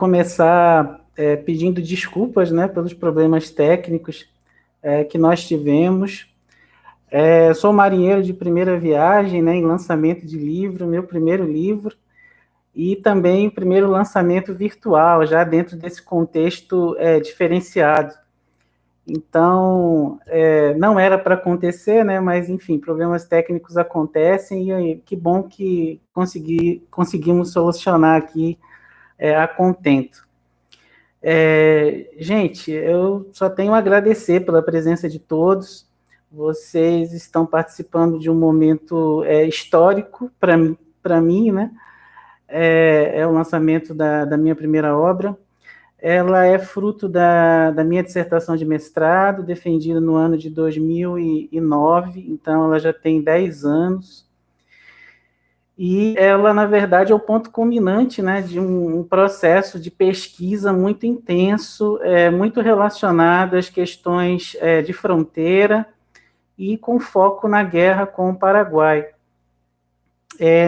começar pedindo desculpas, né, pelos problemas técnicos que nós tivemos. Sou marinheiro de primeira viagem, né, em lançamento de livro, meu primeiro livro, e também o primeiro lançamento virtual, já dentro desse contexto diferenciado. Então, não era para acontecer, né, mas, enfim, problemas técnicos acontecem, e que bom que conseguimos solucionar aqui a contento. Gente, eu só tenho a agradecer pela presença de todos. Vocês estão participando de um momento histórico para mim, né? É o lançamento da minha primeira obra. Ela é fruto da minha dissertação de mestrado, defendida no ano de 2009, então ela já tem 10 anos. E ela, na verdade, é o ponto culminante, né, de um processo de pesquisa muito intenso, muito relacionado às questões de fronteira e com foco na guerra com o Paraguai.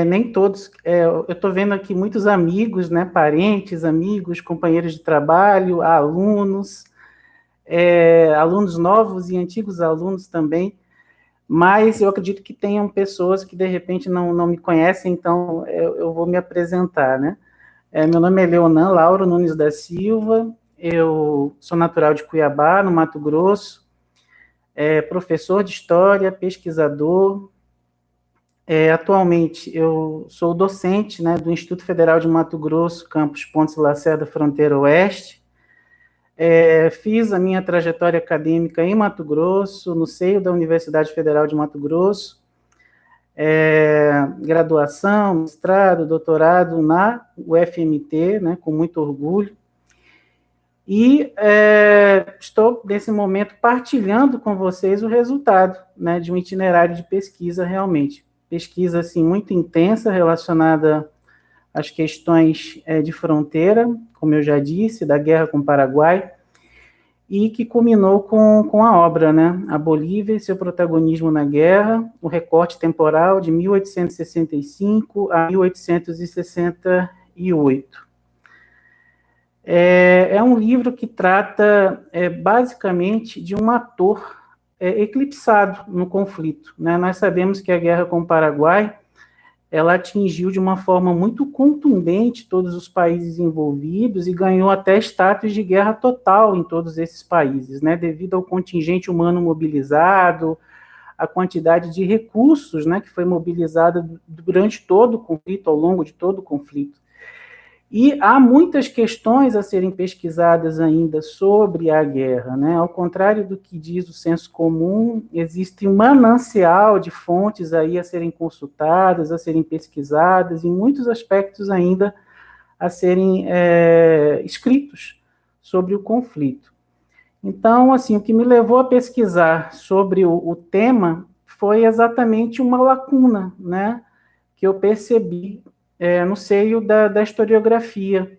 Nem todos, eu estou vendo aqui muitos amigos, né, parentes, amigos, companheiros de trabalho, alunos, alunos novos e antigos alunos também, mas eu acredito que tenham pessoas que, de repente, não me conhecem, então eu vou me apresentar, né? Meu nome é Leonan Lauro Nunes da Silva, eu sou natural de Cuiabá, no Mato Grosso, professor de História, pesquisador. Atualmente, eu sou docente, né, do Instituto Federal de Mato Grosso, campus Pontes Lacerda, fronteira oeste. Fiz a minha trajetória acadêmica em Mato Grosso, no seio da Universidade Federal de Mato Grosso, graduação, mestrado, doutorado na UFMT, né, com muito orgulho, e estou, nesse momento, partilhando com vocês o resultado, né, de um itinerário de pesquisa, realmente. Pesquisa, assim, muito intensa, relacionada às questões de fronteira, como eu já disse, da guerra com o Paraguai, e que culminou com a obra, né? A Bolívia e seu protagonismo na guerra, o recorte temporal de 1865 a 1868. É um livro que trata, basicamente, de um ator eclipsado no conflito, né? Nós sabemos que a guerra com o Paraguai, ela atingiu de uma forma muito contundente todos os países envolvidos e ganhou até status de guerra total em todos esses países, né, devido ao contingente humano mobilizado, a quantidade de recursos, né, que foi mobilizada durante todo o conflito, ao longo de todo o conflito. E há muitas questões a serem pesquisadas ainda sobre a guerra, né? Ao contrário do que diz o senso comum, existe um manancial de fontes aí a serem consultadas, a serem pesquisadas, e muitos aspectos ainda a serem escritos sobre o conflito. Então, assim, o que me levou a pesquisar sobre o tema foi exatamente uma lacuna, né, que eu percebi no seio da historiografia,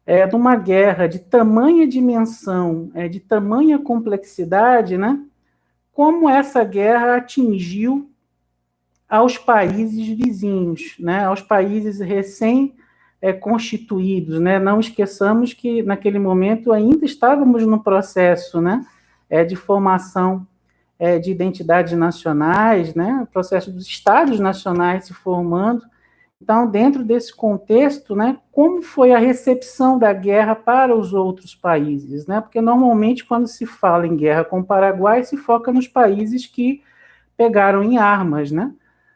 de uma guerra de tamanha dimensão, de tamanha complexidade, né? Como essa guerra atingiu aos países vizinhos, né? Aos países recém-constituídos, né? Não esqueçamos que, naquele momento, ainda estávamos no processo, né, de formação de identidades nacionais, né? O processo dos estados nacionais se formando. Então, dentro desse contexto, né, como foi a recepção da guerra para os outros países, né? Porque normalmente quando se fala em guerra com o Paraguai, se foca nos países que pegaram em armas, né?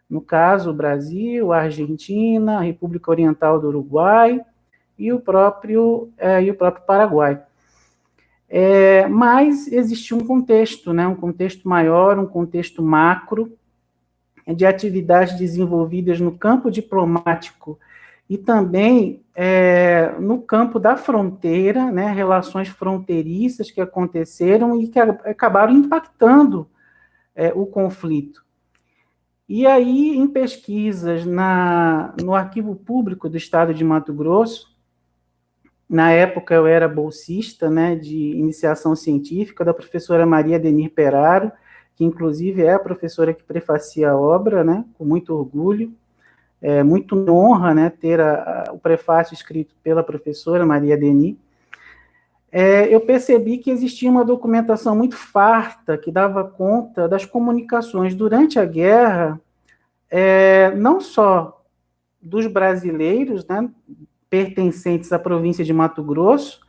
No caso, o Brasil, a Argentina, a República Oriental do Uruguai e o próprio Paraguai. Mas existe um contexto, né? Um contexto maior, um contexto macro, de atividades desenvolvidas no campo diplomático e também no campo da fronteira, né, relações fronteiriças que aconteceram e que acabaram impactando o conflito. E aí, em pesquisas no Arquivo Público do Estado de Mato Grosso, na época eu era bolsista, né, de iniciação científica da professora Maria Denir Peraro, que inclusive é a professora que prefacia a obra, né, com muito orgulho. É muito me honra, né, ter o prefácio escrito pela professora Maria Denis. Eu percebi que existia uma documentação muito farta que dava conta das comunicações durante a guerra, não só dos brasileiros, né, pertencentes à província de Mato Grosso,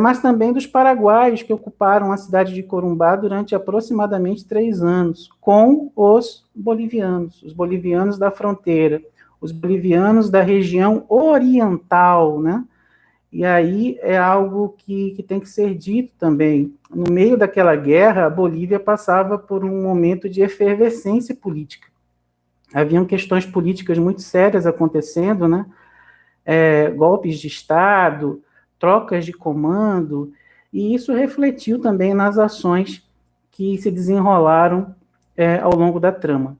mas também dos paraguaios que ocuparam a cidade de Corumbá durante aproximadamente 3 anos, com os bolivianos da fronteira, os bolivianos da região oriental, né? E aí é algo que tem que ser dito também. No meio daquela guerra, a Bolívia passava por um momento de efervescência política. Haviam questões políticas muito sérias acontecendo, né? Golpes de Estado, trocas de comando, e isso refletiu também nas ações que se desenrolaram ao longo da trama.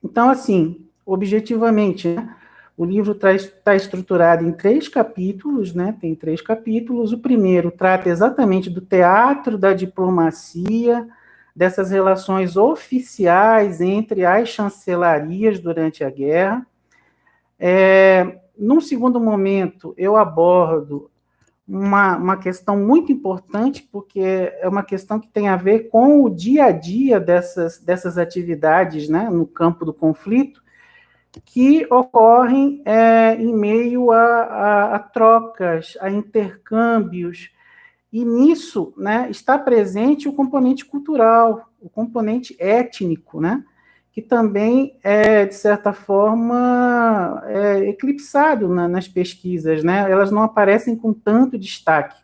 Então, assim, objetivamente, né, o livro está estruturado em 3 capítulos, né? Tem 3 capítulos. O primeiro trata exatamente do teatro da diplomacia, dessas relações oficiais entre as chancelarias durante a guerra. Num segundo momento, eu abordo uma questão muito importante, porque é uma questão que tem a ver com o dia a dia dessas atividades, né, no campo do conflito, que ocorrem em meio a trocas, a intercâmbios, e nisso, né, está presente o componente cultural, o componente étnico, né, que também de certa forma, eclipsado nas pesquisas, né, elas não aparecem com tanto destaque.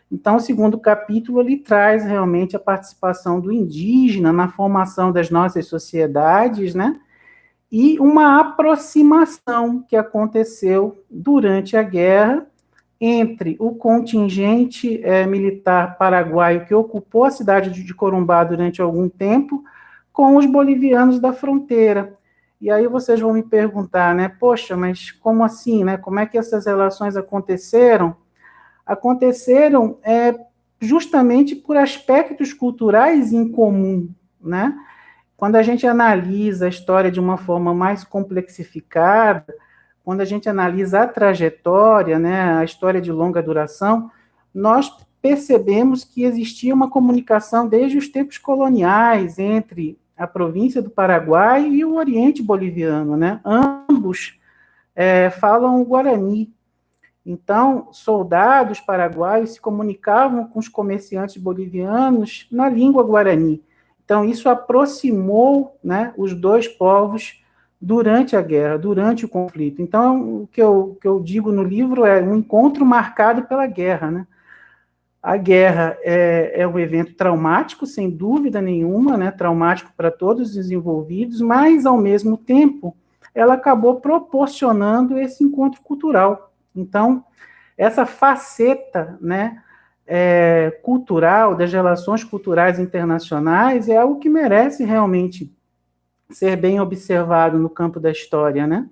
Então, o segundo capítulo, ele traz realmente a participação do indígena na formação das nossas sociedades, né, e uma aproximação que aconteceu durante a guerra entre o contingente militar paraguaio que ocupou a cidade de Corumbá durante algum tempo com os bolivianos da fronteira. E aí vocês vão me perguntar, né, poxa, mas como assim, né? Como é que essas relações aconteceram? Aconteceram justamente por aspectos culturais em comum, né? Quando a gente analisa a história de uma forma mais complexificada, quando a gente analisa a trajetória, né, a história de longa duração, nós percebemos que existia uma comunicação desde os tempos coloniais entre a província do Paraguai e o Oriente Boliviano, né? Ambos falam o Guarani. Então, soldados paraguaios se comunicavam com os comerciantes bolivianos na língua Guarani. Então, isso aproximou, né, os dois povos durante a guerra, durante o conflito. Então, o que eu digo no livro é um encontro marcado pela guerra, né? A guerra é um evento traumático, sem dúvida nenhuma, né? Traumático para todos os envolvidos, mas, ao mesmo tempo, ela acabou proporcionando esse encontro cultural. Então, essa faceta, né, cultural, das relações culturais internacionais, é algo que merece realmente ser bem observado no campo da história, né?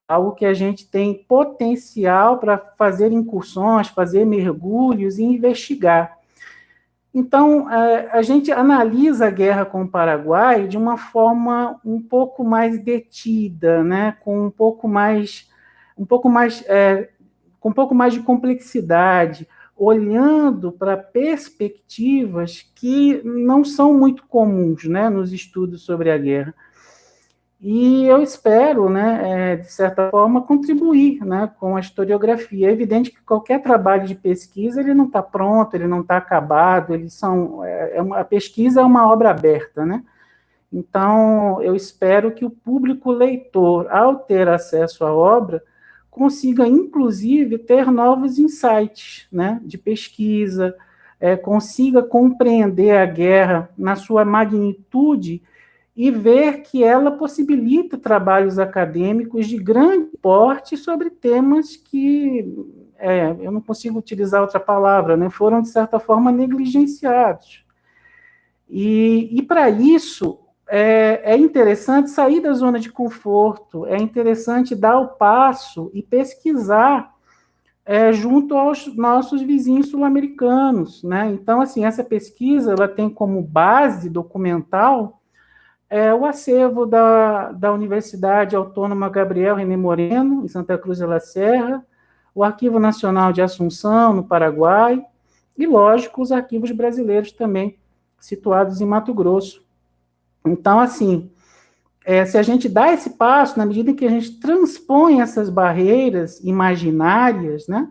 Algo que a gente tem potencial para fazer incursões, fazer mergulhos e investigar. Então, a gente analisa a guerra com o Paraguai de uma forma um pouco mais detida, né? Com um pouco mais de complexidade, olhando para perspectivas que não são muito comuns, né, nos estudos sobre a guerra. E eu espero, né, de certa forma, contribuir, né, com a historiografia. É evidente que qualquer trabalho de pesquisa ele não está pronto, ele não está acabado, a pesquisa é uma obra aberta, né? Então, eu espero que o público leitor, ao ter acesso à obra, consiga, inclusive, ter novos insights, né, de pesquisa, consiga compreender a guerra na sua magnitude e ver que ela possibilita trabalhos acadêmicos de grande porte sobre temas que, eu não consigo utilizar outra palavra, né, foram, de certa forma, negligenciados. E para isso, é interessante sair da zona de conforto, é interessante dar o passo e pesquisar junto aos nossos vizinhos sul-americanos, né? Então, assim, essa pesquisa ela tem como base documental o acervo da Universidade Autônoma Gabriel René Moreno, em Santa Cruz de la Serra, o Arquivo Nacional de Assunção, no Paraguai, e, lógico, os arquivos brasileiros também, situados em Mato Grosso. Então, assim, se a gente dá esse passo, na medida em que a gente transpõe essas barreiras imaginárias, né,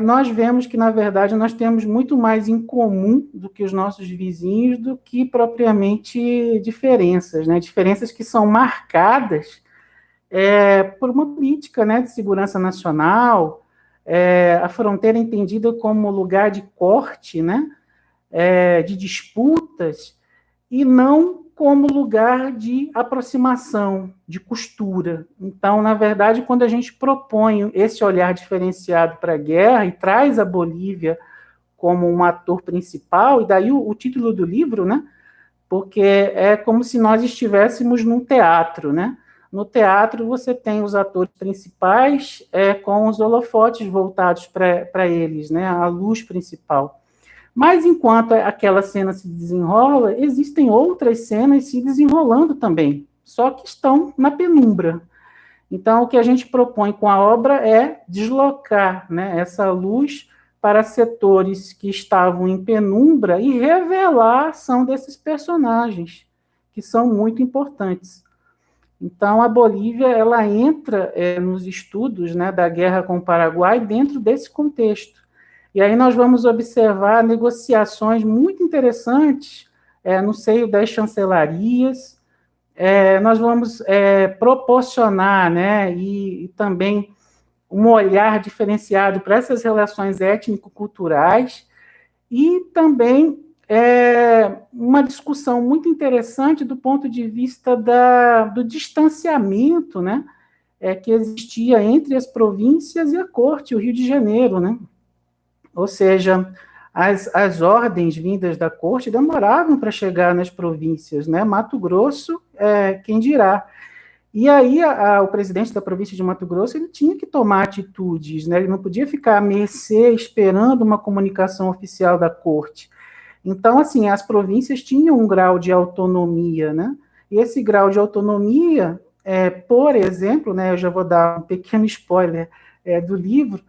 nós vemos que, na verdade, nós temos muito mais em comum do que os nossos vizinhos, do que propriamente diferenças, né? Diferenças que são marcadas por uma política, né, de segurança nacional, a fronteira entendida como lugar de corte, né, de disputas, e não como lugar de aproximação, de costura. Então, na verdade, quando a gente propõe esse olhar diferenciado para a guerra e traz a Bolívia como um ator principal, e daí o título do livro, né? Porque é como se nós estivéssemos num teatro, né? No teatro você tem os atores principais com os holofotes voltados para eles, né? A luz principal. Mas enquanto aquela cena se desenrola, existem outras cenas se desenrolando também, só que estão na penumbra. Então, o que a gente propõe com a obra é deslocar, né, essa luz para setores que estavam em penumbra e revelar a ação desses personagens, que são muito importantes. Então, a Bolívia ela entra nos estudos, né, da guerra com o Paraguai dentro desse contexto. E aí nós vamos observar negociações muito interessantes no seio das chancelarias. Nós vamos proporcionar, né, e também um olhar diferenciado para essas relações étnico-culturais e também uma discussão muito interessante do ponto de vista do distanciamento, né, que existia entre as províncias e a corte, o Rio de Janeiro, né? Ou seja, as ordens vindas da corte demoravam para chegar nas províncias, né? Mato Grosso, quem dirá. E aí o presidente da província de Mato Grosso ele tinha que tomar atitudes, né? Ele não podia ficar à mercê esperando uma comunicação oficial da corte. Então, assim, as províncias tinham um grau de autonomia, né? E esse grau de autonomia, por exemplo, né, eu já vou dar um pequeno spoiler do livro,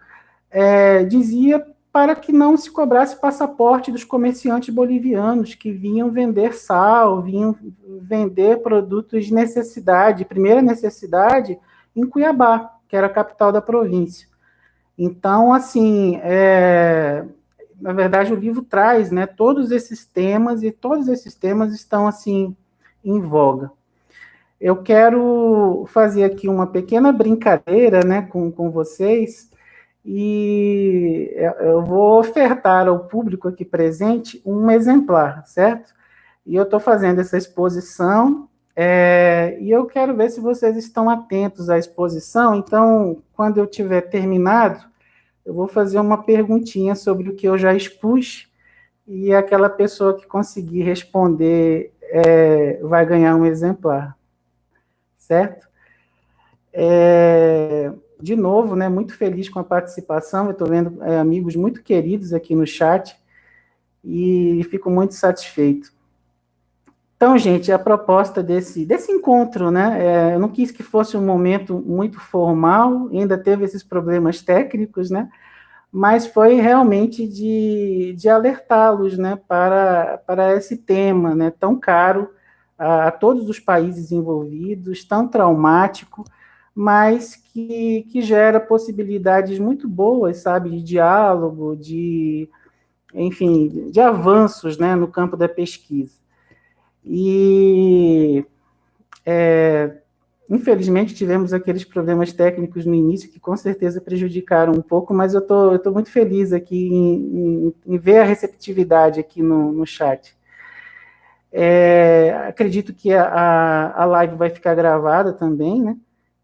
dizia para que não se cobrasse passaporte dos comerciantes bolivianos que vinham vender sal, vinham vender produtos de necessidade, primeira necessidade, em Cuiabá, que era a capital da província. Então, assim, na verdade, o livro traz, né, todos esses temas, e todos esses temas estão, assim, em voga. Eu quero fazer aqui uma pequena brincadeira, né, com vocês, e eu vou ofertar ao público aqui presente um exemplar, certo? E eu estou fazendo essa exposição, e eu quero ver se vocês estão atentos à exposição. Então, quando eu tiver terminado, eu vou fazer uma perguntinha sobre o que eu já expus, e aquela pessoa que conseguir responder vai ganhar um exemplar, certo? De novo, né, muito feliz com a participação, eu estou vendo amigos muito queridos aqui no chat, e fico muito satisfeito. Então, gente, a proposta desse encontro, né, eu não quis que fosse um momento muito formal, ainda teve esses problemas técnicos, né, mas foi realmente de alertá-los, né, para esse tema, né, tão caro a todos os países envolvidos, tão traumático, mas que gera possibilidades muito boas, sabe, de diálogo, enfim, de avanços, né, no campo da pesquisa. E, infelizmente, tivemos aqueles problemas técnicos no início que com certeza prejudicaram um pouco, mas eu tô muito feliz aqui em ver a receptividade aqui no chat. Acredito que a live vai ficar gravada também, né?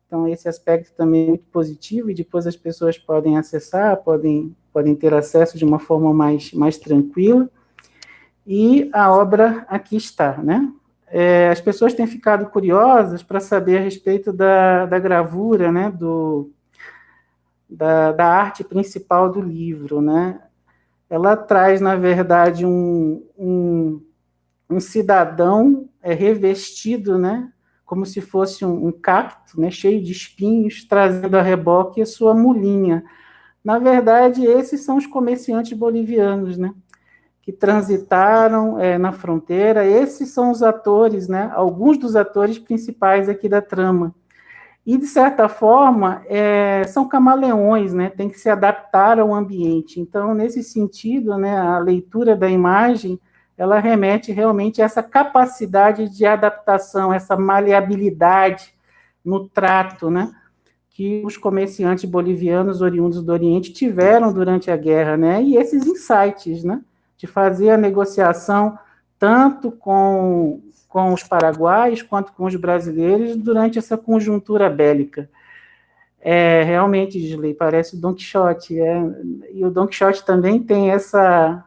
Então, esse aspecto também é muito positivo, e depois as pessoas podem acessar, podem ter acesso de uma forma mais tranquila. E a obra aqui está, né? As pessoas têm ficado curiosas para saber a respeito da gravura, né? Da arte principal do livro, né? Ela traz, na verdade, um cidadão revestido, né, como se fosse um cacto, né, cheio de espinhos, trazendo a reboque a sua mulinha. Na verdade, esses são os comerciantes bolivianos, né, que transitaram na fronteira. Esses são os atores, né, alguns dos atores principais aqui da trama. E, de certa forma, são camaleões, né, tem que se adaptar ao ambiente. Então, nesse sentido, né, a leitura da imagem, ela remete realmente a essa capacidade de adaptação, essa maleabilidade no trato, né, que os comerciantes bolivianos oriundos do Oriente tiveram durante a guerra, né, e esses insights, né, de fazer a negociação tanto com os paraguaios quanto com os brasileiros durante essa conjuntura bélica. Realmente, Gisley, parece o Don Quixote, e o Don Quixote também tem essa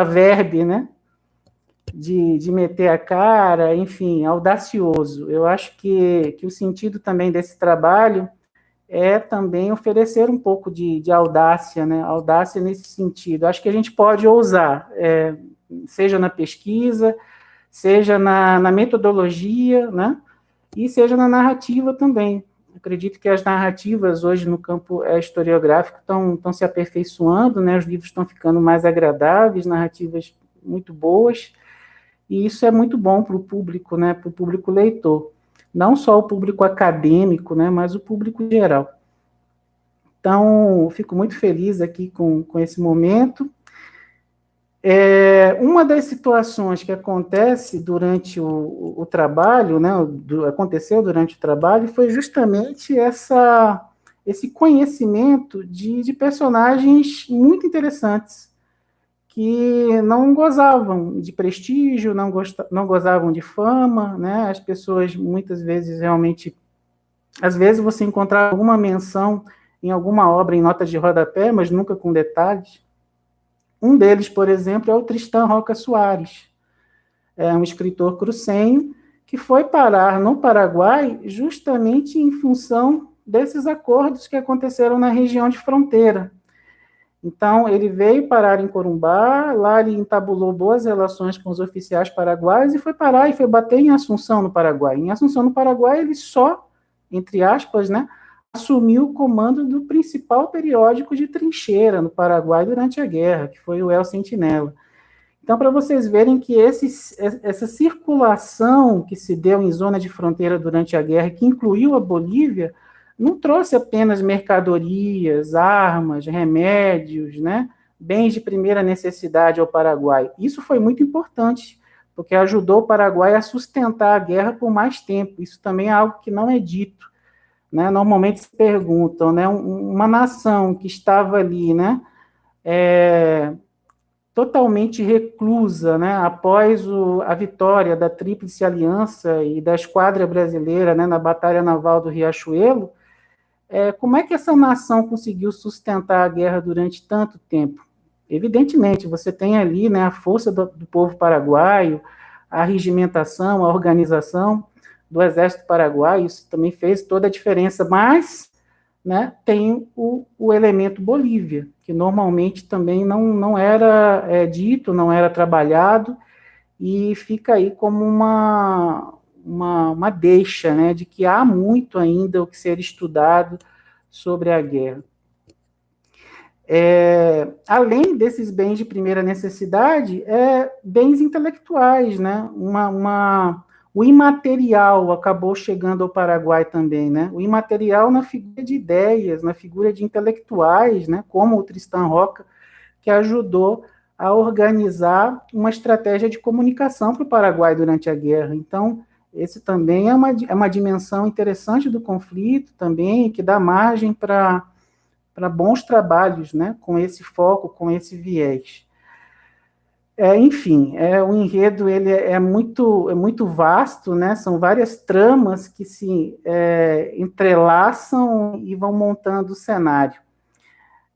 verve, né, de meter a cara, enfim, audacioso. Eu acho que o sentido também desse trabalho é também oferecer um pouco de audácia, né, audácia nesse sentido. Acho que a gente pode ousar, seja na pesquisa, seja na metodologia, né, e seja na narrativa também. Acredito que as narrativas hoje no campo historiográfico estão se aperfeiçoando, né, os livros estão ficando mais agradáveis, narrativas muito boas, e isso é muito bom para o público, né, para o público leitor. Não só o público acadêmico, né, mas o público geral. Então, fico muito feliz aqui com esse momento. Uma das situações que acontece durante o trabalho, né, aconteceu durante o trabalho, foi justamente esse conhecimento de personagens muito interessantes, que não gozavam de prestígio, não gozavam de fama, né? As pessoas, muitas vezes, realmente... Às vezes você encontra alguma menção em alguma obra em notas de rodapé, mas nunca com detalhes. Um deles, por exemplo, é o Tristan Roca Soares, um escritor crucenho que foi parar no Paraguai justamente em função desses acordos que aconteceram na região de fronteira. Então, ele veio parar em Corumbá, lá ele entabulou boas relações com os oficiais paraguaios e foi parar e foi bater em Assunção, no Paraguai. Em Assunção, no Paraguai, ele só, entre aspas, né, assumiu o comando do principal periódico de trincheira no Paraguai durante a guerra, que foi o El Sentinela. Então, para vocês verem que essa circulação que se deu em zona de fronteira durante a guerra, que incluiu a Bolívia, não trouxe apenas mercadorias, armas, remédios, né, bens de primeira necessidade ao Paraguai. Isso foi muito importante, porque ajudou o Paraguai a sustentar a guerra por mais tempo. Isso também é algo que não é dito, né? Normalmente se perguntam, né, uma nação que estava ali, né, totalmente reclusa, né, após a vitória da Tríplice Aliança e da Esquadra Brasileira, né, na Batalha Naval do Riachuelo, como é que essa nação conseguiu sustentar a guerra durante tanto tempo? Evidentemente, você tem ali, né, a força do povo paraguaio, a regimentação, a organização do Exército Paraguaio, isso também fez toda a diferença, mas, né, tem o elemento Bolívia, que normalmente também não era dito, não era trabalhado, e fica aí como uma deixa, né, de que há muito ainda o que ser estudado sobre a guerra. Além desses bens de primeira necessidade, bens intelectuais, né, o imaterial acabou chegando ao Paraguai também, né, o imaterial na figura de ideias, na figura de intelectuais, né, como o Tristan Roca, que ajudou a organizar uma estratégia de comunicação para o Paraguai durante a guerra. Então, esse também é uma dimensão interessante do conflito também, que dá margem para bons trabalhos, né, com esse foco, com esse viés. Enfim, o enredo ele é muito vasto, né, são várias tramas que se entrelaçam e vão montando o cenário.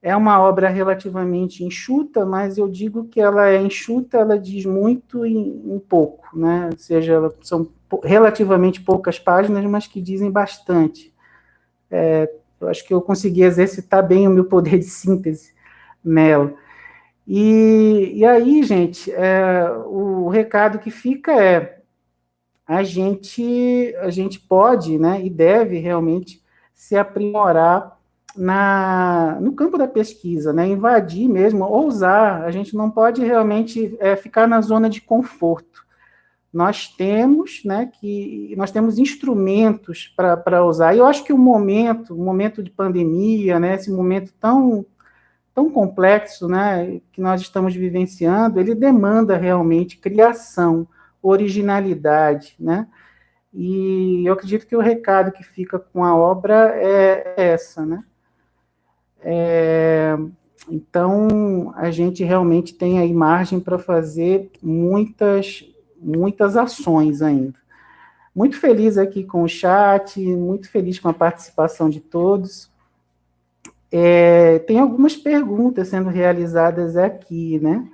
É uma obra relativamente enxuta, mas eu digo que ela é enxuta, ela diz muito em pouco, né? Ou seja, são relativamente poucas páginas, mas que dizem bastante. Eu acho que eu consegui exercitar bem o meu poder de síntese nela. E aí, gente, o recado que fica a gente pode, né, e deve realmente se aprimorar no campo da pesquisa, né, invadir mesmo, ousar. A gente não pode realmente ficar na zona de conforto. Nós temos instrumentos para usar. E eu acho que o momento de pandemia, né, esse momento tão complexo, né, que nós estamos vivenciando, ele demanda realmente criação, originalidade, né? E eu acredito que o recado que fica com a obra é essa, né? Então, a gente realmente tem aí margem para fazer muitas ações ainda. Muito feliz aqui com o chat, muito feliz com a participação de todos. Tem algumas perguntas sendo realizadas aqui, né?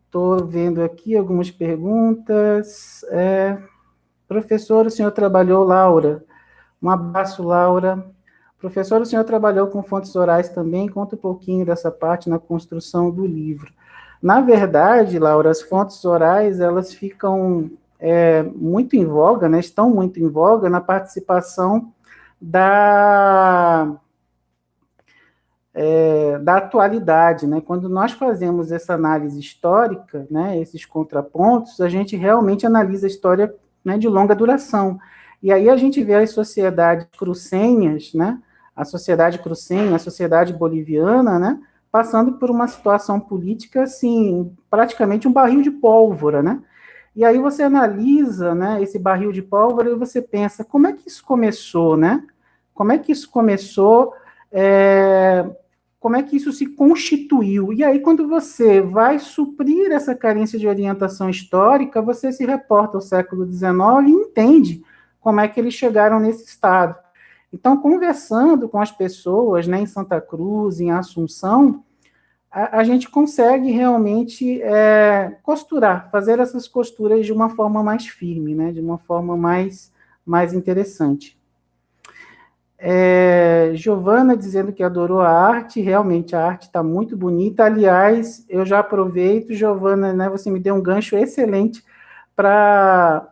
Estou vendo aqui algumas perguntas. Professor, o senhor trabalhou, Laura? Um abraço, Laura. Professor, o senhor trabalhou com fontes orais também? Conta um pouquinho dessa parte na construção do livro. Na verdade, Laura, as fontes orais, elas ficam muito em voga, né? Estão muito em voga na participação da atualidade, né? Quando nós fazemos essa análise histórica, né, esses contrapontos, a gente realmente analisa a história, né, de longa duração. E aí a gente vê as sociedades crucenhas, né, a sociedade crucenha, a sociedade boliviana, né, passando por uma situação política, assim, praticamente um barril de pólvora, né? E aí você analisa, né, esse barril de pólvora e você pensa, como é que isso começou, né? Como é que isso começou? Como é que isso se constituiu? E aí, quando você vai suprir essa carência de orientação histórica, você se reporta ao século XIX e entende como é que eles chegaram nesse estado. Então, conversando com as pessoas, né, em Santa Cruz, em Assunção, a gente consegue realmente costurar, fazer essas costuras de uma forma mais firme, né, de uma forma mais interessante. Giovana dizendo que adorou a arte, realmente a arte está muito bonita. Aliás, eu já aproveito, Giovana, né, você me deu um gancho excelente para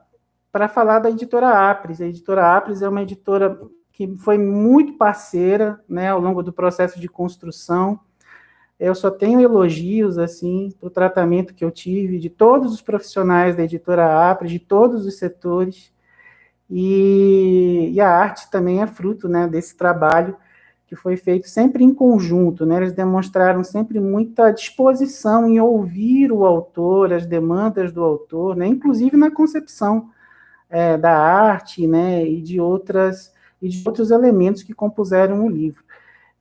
falar da editora Apres. A editora Apres é uma editora que foi muito parceira, né, ao longo do processo de construção. Eu só tenho elogios assim para o tratamento que eu tive de todos os profissionais da editora Apres, de todos os setores. E a arte também é fruto, né, desse trabalho que foi feito sempre em conjunto, né? Eles demonstraram sempre muita disposição em ouvir o autor, as demandas do autor, né? Inclusive na concepção da arte, né, e de outros elementos que compuseram o livro.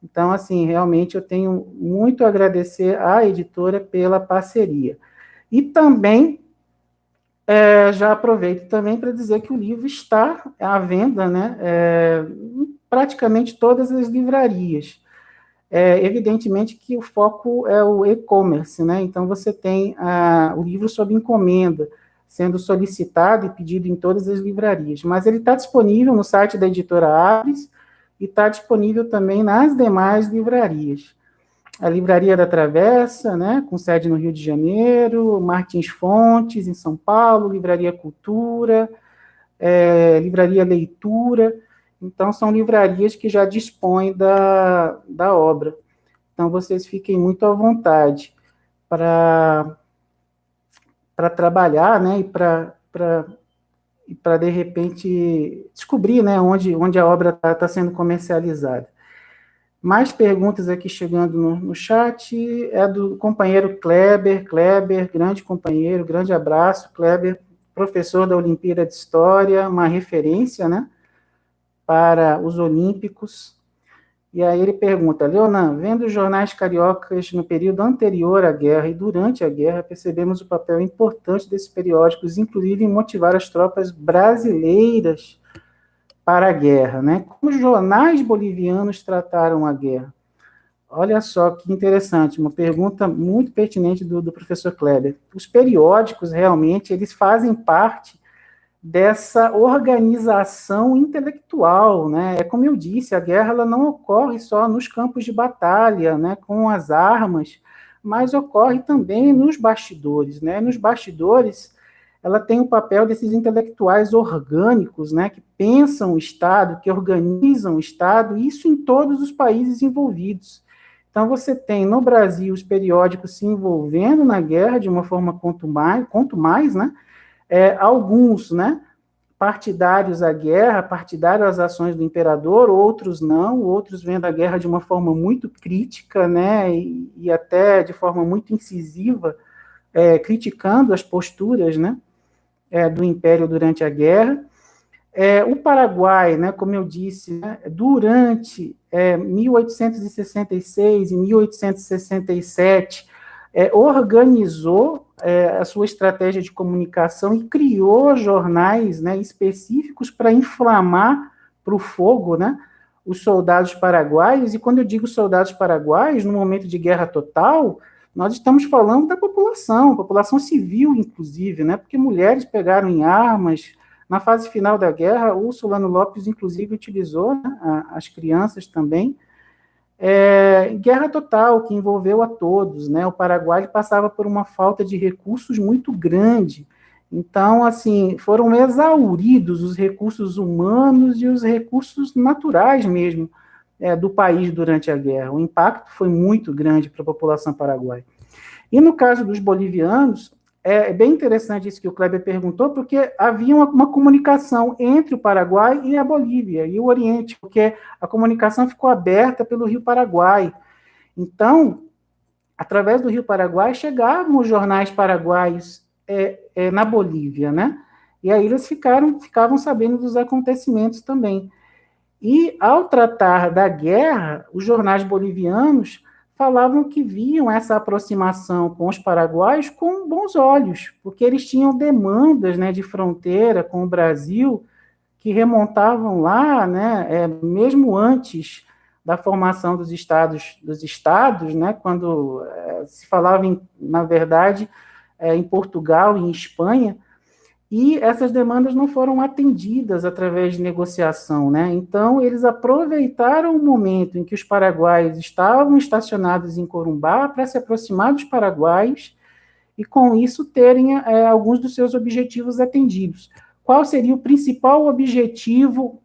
Então, assim, realmente eu tenho muito a agradecer à editora pela parceria. E também já aproveito também para dizer que o livro está à venda, né, em praticamente todas as livrarias. Evidentemente que o foco é o e-commerce, né? Então você tem o livro sob encomenda, sendo solicitado e pedido em todas as livrarias, mas ele está disponível no site da editora Apres e está disponível também nas demais livrarias. A Livraria da Travessa, né, com sede no Rio de Janeiro, Martins Fontes, em São Paulo, Livraria Cultura, Livraria Leitura. Então, são livrarias que já dispõem da obra. Então, vocês fiquem muito à vontade para trabalhar, né, e para, de repente, descobrir, né, onde a obra está sendo comercializada. Mais perguntas aqui chegando no chat, do companheiro Kleber, grande companheiro, grande abraço, Kleber, professor da Olimpíada de História, uma referência, né, para os olímpicos. E aí ele pergunta, Leonan, vendo os jornais cariocas no período anterior à guerra e durante a guerra, percebemos o papel importante desses periódicos, inclusive em motivar as tropas brasileiras para a guerra, né? Como os jornais bolivianos trataram a guerra? Olha só que interessante, uma pergunta muito pertinente do professor Kleber. Os periódicos, realmente, eles fazem parte dessa organização intelectual, né? É como eu disse, a guerra ela não ocorre só nos campos de batalha, né, com as armas, mas ocorre também nos bastidores, né? Nos bastidores, ela tem o papel desses intelectuais orgânicos, né, que pensam o Estado, que organizam o Estado, isso em todos os países envolvidos. Então, você tem no Brasil os periódicos se envolvendo na guerra de uma forma quanto mais, né, alguns, né, partidários à guerra, partidários às ações do imperador, outros não, outros vendo a guerra de uma forma muito crítica, né, e até de forma muito incisiva, criticando as posturas, né, do Império durante a guerra. O Paraguai, né, como eu disse, né, durante 1866 e 1867, organizou a sua estratégia de comunicação e criou jornais, né, específicos para inflamar para o fogo, né, os soldados paraguaios. E quando eu digo soldados paraguaios, no momento de guerra total, nós estamos falando da população civil, inclusive, né, porque mulheres pegaram em armas. Na fase final da guerra, o Solano Lopes, inclusive, utilizou, né, as crianças também. Guerra total, que envolveu a todos, né? O Paraguai passava por uma falta de recursos muito grande. Então, assim, foram exauridos os recursos humanos e os recursos naturais mesmo do país durante a guerra. O impacto foi muito grande para a população paraguaia. E no caso dos bolivianos, é bem interessante isso que o Kleber perguntou, porque havia uma comunicação entre o Paraguai e a Bolívia, e o Oriente, porque a comunicação ficou aberta pelo Rio Paraguai. Então, através do Rio Paraguai, chegavam os jornais paraguaios na Bolívia, né? E aí eles ficavam sabendo dos acontecimentos também. E, ao tratar da guerra, os jornais bolivianos falavam que viam essa aproximação com os paraguaios com bons olhos, porque eles tinham demandas, né, de fronteira com o Brasil que remontavam lá, né, mesmo antes da formação dos estados, né, quando se falava, na verdade, em Portugal e em Espanha. E essas demandas não foram atendidas através de negociação, né? Então, eles aproveitaram o momento em que os paraguaios estavam estacionados em Corumbá para se aproximar dos paraguaios e, com isso, terem alguns dos seus objetivos atendidos. Qual seria o principal objetivo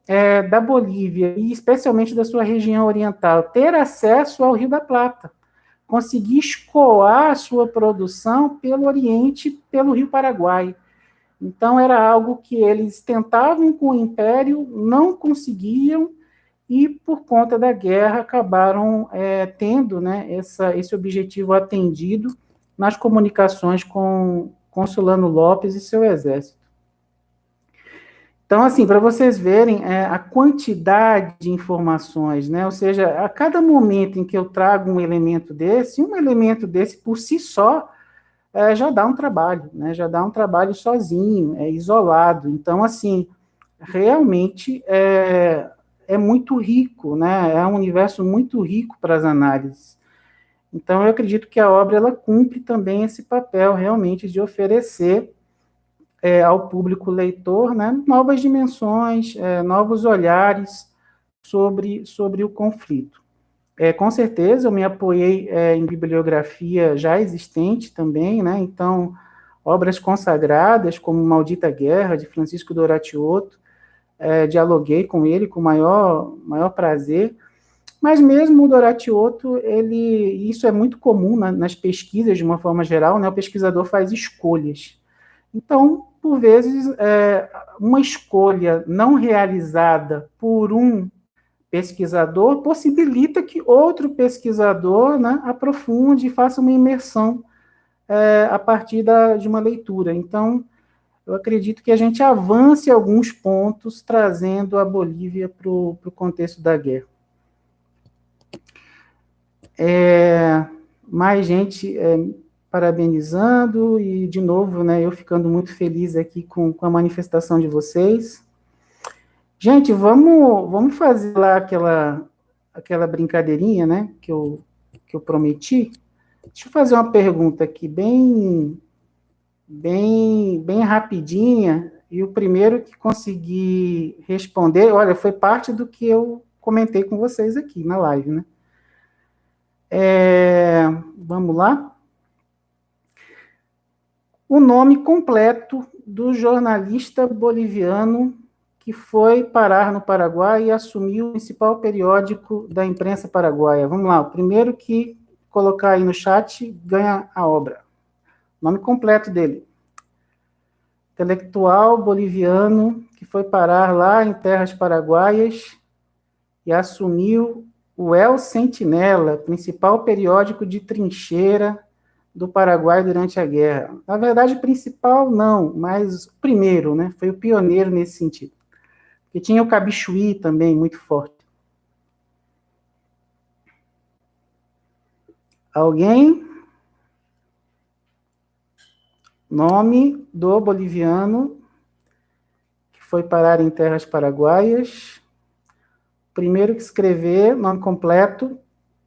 da Bolívia, e especialmente da sua região oriental? Ter acesso ao Rio da Plata, conseguir escoar a sua produção pelo Oriente, pelo Rio Paraguai. Então, era algo que eles tentavam com o Império, não conseguiam, e, por conta da guerra, acabaram tendo, né, esse objetivo atendido nas comunicações com Solano Lopes e seu exército. Então, assim, para vocês verem a quantidade de informações, né, ou seja, a cada momento em que eu trago um elemento desse por si só, já dá um trabalho, né? Já dá um trabalho sozinho, isolado. Então, assim, realmente é muito rico, né? É um universo muito rico para as análises. Então, eu acredito que a obra ela cumpre também esse papel, realmente, de oferecer ao público leitor, né, novas dimensões, novos olhares sobre o conflito. Com certeza, eu me apoiei em bibliografia já existente também, né? Então, obras consagradas, como Maldita Guerra, de Francisco Doratiotto, dialoguei com ele com maior prazer, mas mesmo o Doratiotto, isso é muito comum nas pesquisas, de uma forma geral, né? O pesquisador faz escolhas. Então, por vezes, uma escolha não realizada por um pesquisador possibilita que outro pesquisador, né, aprofunde e faça uma imersão a partir de uma leitura. Então, eu acredito que a gente avance alguns pontos trazendo a Bolívia para o contexto da guerra. Mais gente parabenizando e, de novo, né, eu ficando muito feliz aqui com a manifestação de vocês. Gente, vamos fazer lá aquela brincadeirinha, né, que eu prometi. Deixa eu fazer uma pergunta aqui bem rapidinha, e o primeiro que conseguir responder, olha, foi parte do que eu comentei com vocês aqui na live, né? Vamos lá? o nome completo do jornalista boliviano que foi parar no Paraguai e assumiu o principal periódico da imprensa paraguaia. Vamos lá, o primeiro que colocar aí no chat ganha a obra. Nome completo dele. Intelectual boliviano que foi parar lá em terras paraguaias e assumiu o El Sentinela, principal periódico de trincheira do Paraguai durante a guerra. Na verdade, principal não, mas o primeiro, né? Foi o pioneiro nesse sentido. E tinha o Cabichuí também, muito forte. Alguém? Nome do boliviano que foi parar em terras paraguaias. Primeiro que escrever, nome completo,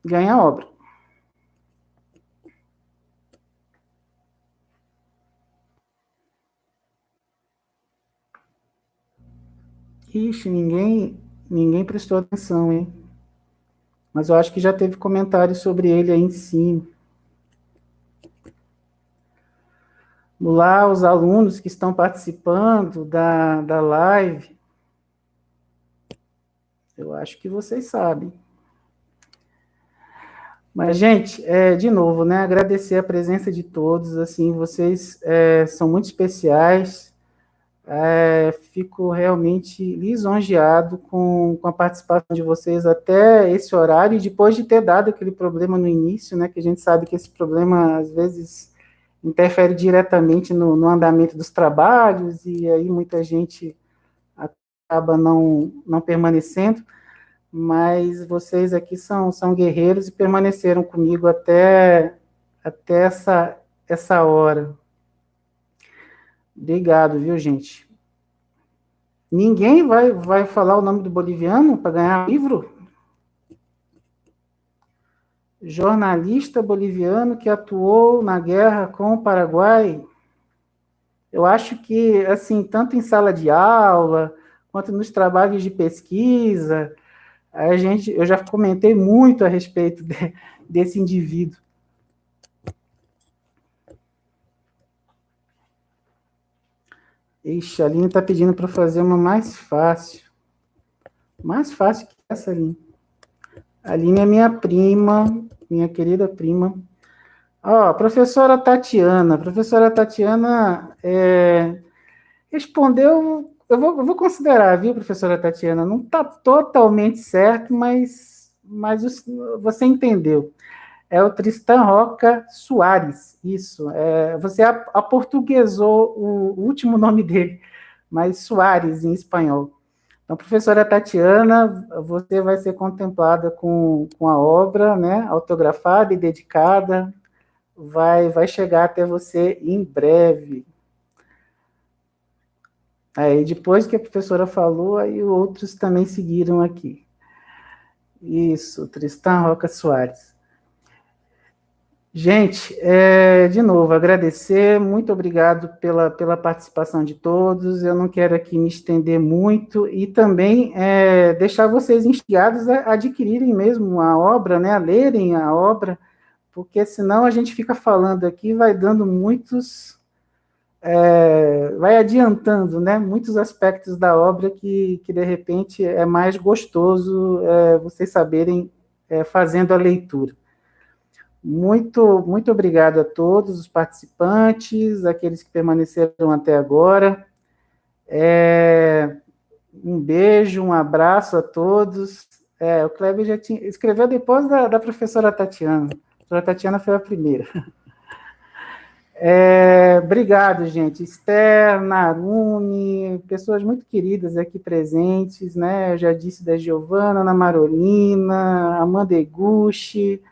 ganha a obra. Ixi, ninguém prestou atenção, hein? Mas eu acho que já teve comentário sobre ele aí em cima. Lá, os alunos que estão participando da live, eu acho que vocês sabem. Mas, gente, de novo, né, agradecer a presença de todos, assim, vocês são muito especiais, fico realmente lisonjeado com a participação de vocês até esse horário, e depois de ter dado aquele problema no início, né, que a gente sabe que esse problema, às vezes, interfere diretamente no andamento dos trabalhos, e aí muita gente acaba não permanecendo, mas vocês aqui são guerreiros e permaneceram comigo até essa hora. Obrigado, viu, gente? Ninguém vai falar o nome do boliviano para ganhar livro? Jornalista boliviano que atuou na guerra com o Paraguai. Eu acho que, assim, tanto em sala de aula, quanto nos trabalhos de pesquisa, eu já comentei muito a respeito desse indivíduo. Ixi, a Aline está pedindo para fazer uma mais fácil. Mais fácil que essa, Aline. A Aline é minha prima, minha querida prima. Ó, professora Tatiana. Professora Tatiana respondeu... Eu vou considerar, viu, professora Tatiana? Não está totalmente certo, mas você entendeu. É o Tristan Roca Soares, isso. Você aportuguesou o último nome dele, mas Soares em espanhol. Então, professora Tatiana, você vai ser contemplada com a obra, né, autografada e dedicada, vai chegar até você em breve. Aí, depois que a professora falou, aí outros também seguiram aqui. Isso, Tristan Roca Soares. Gente, de novo, agradecer, muito obrigado pela participação de todos, eu não quero aqui me estender muito, e também deixar vocês instigados a adquirirem mesmo a obra, né, a lerem a obra, porque senão a gente fica falando aqui, vai dando vai adiantando, né, muitos aspectos da obra que de repente é mais gostoso vocês saberem fazendo a leitura. Muito obrigado a todos os participantes, aqueles que permaneceram até agora. Um beijo, um abraço a todos. O Kleber já escreveu depois da professora Tatiana. A professora Tatiana foi a primeira. Obrigado, gente. Esther, Narune, pessoas muito queridas aqui presentes, né? Eu já disse da Giovana, Ana Marolina, Amanda Eguchi,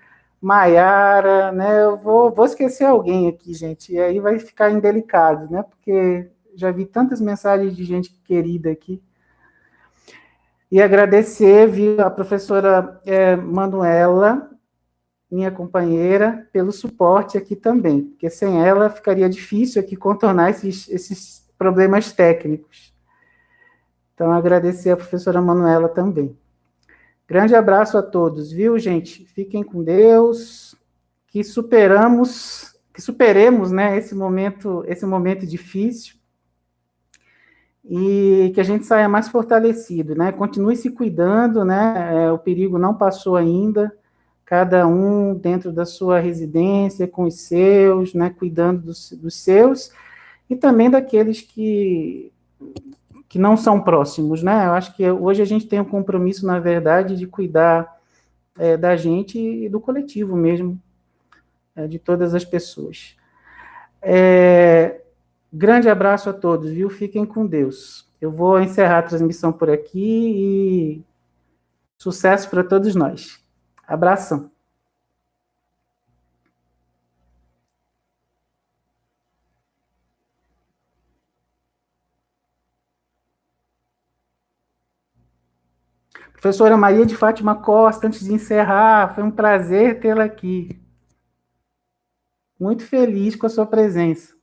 Maiara, né? Eu vou esquecer alguém aqui, gente, e aí vai ficar indelicado, né? Porque já vi tantas mensagens de gente querida aqui. E agradecer, viu, a professora Manuela, minha companheira, pelo suporte aqui também, porque sem ela ficaria difícil aqui contornar esses problemas técnicos. Então, agradecer a professora Manuela também. Grande abraço a todos, viu, gente? Fiquem com Deus, que superamos que superemos, né, esse momento difícil e que a gente saia mais fortalecido, né? Continue se cuidando, né? O perigo não passou ainda. Cada um dentro da sua residência, com os seus, né? Cuidando dos seus e também daqueles que não são próximos, né? Eu acho que hoje a gente tem um compromisso, na verdade, de cuidar da gente e do coletivo mesmo, de todas as pessoas. Grande abraço a todos, viu? Fiquem com Deus. Eu vou encerrar a transmissão por aqui e sucesso para todos nós. Abração. Professora Maria de Fátima Costa, antes de encerrar, foi um prazer tê-la aqui. Muito feliz com a sua presença.